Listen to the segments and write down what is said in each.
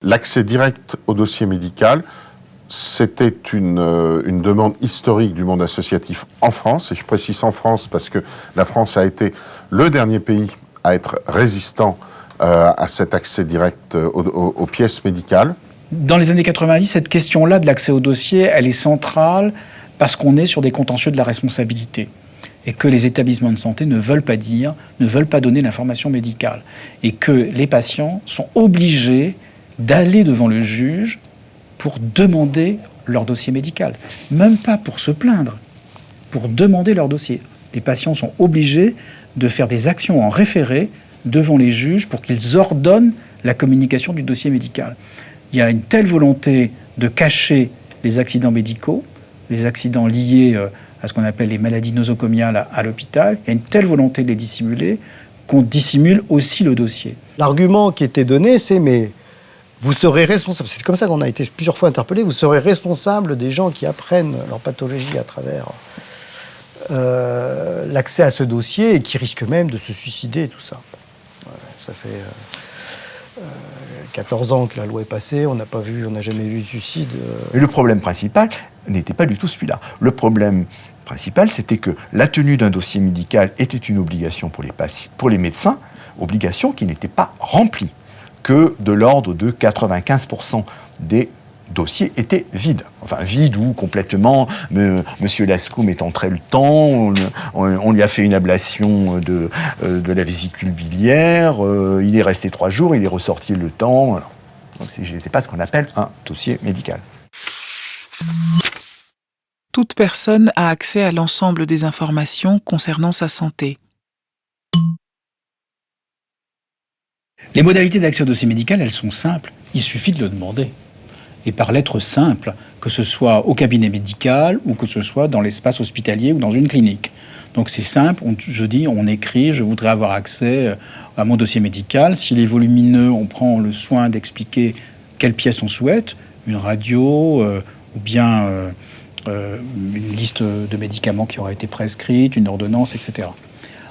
l'accès direct au dossier médical, c'était une demande historique du monde associatif en France, et je précise en France parce que la France a été le dernier pays à être résistant à cet accès direct aux pièces médicales. Dans les années 90, cette question-là de l'accès au dossier, elle est centrale parce qu'on est sur des contentieux de la responsabilité et que les établissements de santé ne veulent pas dire, ne veulent pas donner l'information médicale et que les patients sont obligés d'aller devant le juge pour demander leur dossier médical. Même pas pour se plaindre, pour demander leur dossier. Les patients sont obligés de faire des actions en référé devant les juges pour qu'ils ordonnent la communication du dossier médical. Il y a une telle volonté de cacher les accidents médicaux, les accidents liés à ce qu'on appelle les maladies nosocomiales à l'hôpital. Il y a une telle volonté de les dissimuler qu'on dissimule aussi le dossier. L'argument qui était donné, c'est mais vous serez responsable, c'est comme ça qu'on a été plusieurs fois interpellés, vous serez responsable des gens qui apprennent leur pathologie à travers l'accès à ce dossier et qui risquent même de se suicider et tout ça. Ça fait 14 ans que la loi est passée, on n'a jamais vu de suicide. Mais le problème principal n'était pas du tout celui-là. Le problème principal, c'était que la tenue d'un dossier médical était une obligation pour les médecins, obligation qui n'était pas remplie, que de l'ordre de 95% des dossiers étaient vides. Enfin, vides ou complètement. Monsieur Lascaux mettant très le temps, on lui a fait une ablation de la vésicule biliaire, il est resté 3 jours, il est ressorti le temps. Voilà. Donc, c'est pas ce qu'on appelle un dossier médical. Toute personne a accès à l'ensemble des informations concernant sa santé. Les modalités d'accès au dossier médical, elles sont simples. Il suffit de le demander. Et par lettre simple, que ce soit au cabinet médical ou que ce soit dans l'espace hospitalier ou dans une clinique. Donc c'est simple, on écrit, je voudrais avoir accès à mon dossier médical. S'il est volumineux, on prend le soin d'expliquer quelle pièce on souhaite, une radio ou bien une liste de médicaments qui aura été prescrite, une ordonnance, etc.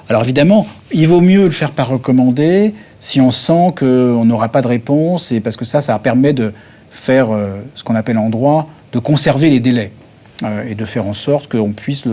Alors évidemment, il vaut mieux le faire par recommandé si on sent qu'on n'aura pas de réponse, et parce que ça permet de faire ce qu'on appelle en droit, de conserver les délais et de faire en sorte qu'on puisse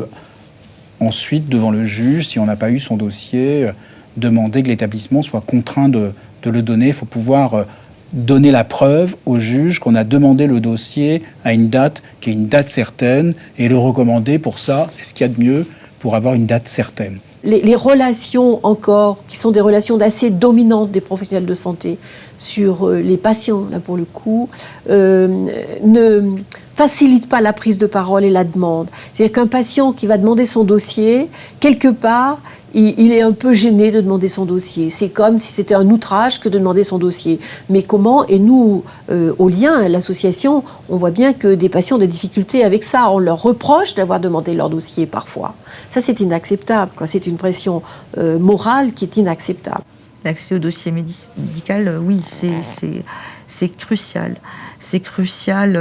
ensuite, devant le juge, si on n'a pas eu son dossier, demander que l'établissement soit contraint de le donner. Il faut pouvoir donner la preuve au juge qu'on a demandé le dossier à une date qui est une date certaine, et le recommander pour ça, c'est ce qu'il y a de mieux pour avoir une date certaine. Les relations encore, qui sont des relations assez dominantes des professionnels de santé sur les patients, là pour le coup, ne facilitent pas la prise de parole et la demande. C'est-à-dire qu'un patient qui va demander son dossier, quelque part, il est un peu gêné de demander son dossier. C'est comme si c'était un outrage que de demander son dossier. Mais comment, et nous, au lien, l'association, on voit bien que des patients ont des difficultés avec ça. On leur reproche d'avoir demandé leur dossier parfois. Ça, c'est inacceptable, quoi. C'est une pression morale qui est inacceptable. L'accès au dossier médical, oui, c'est crucial. C'est crucial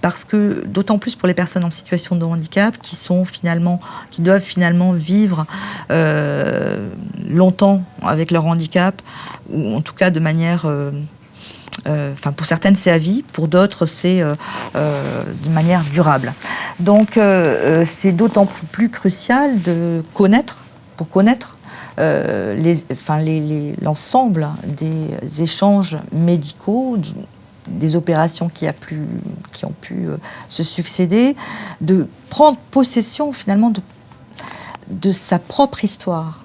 parce que, d'autant plus pour les personnes en situation de handicap qui doivent finalement vivre longtemps avec leur handicap, ou en tout cas de manière... pour certaines, c'est à vie, pour d'autres, c'est de manière durable. Donc, c'est d'autant plus crucial de connaître, l'ensemble des échanges médicaux, des opérations qui ont pu se succéder, de prendre possession finalement de sa propre histoire.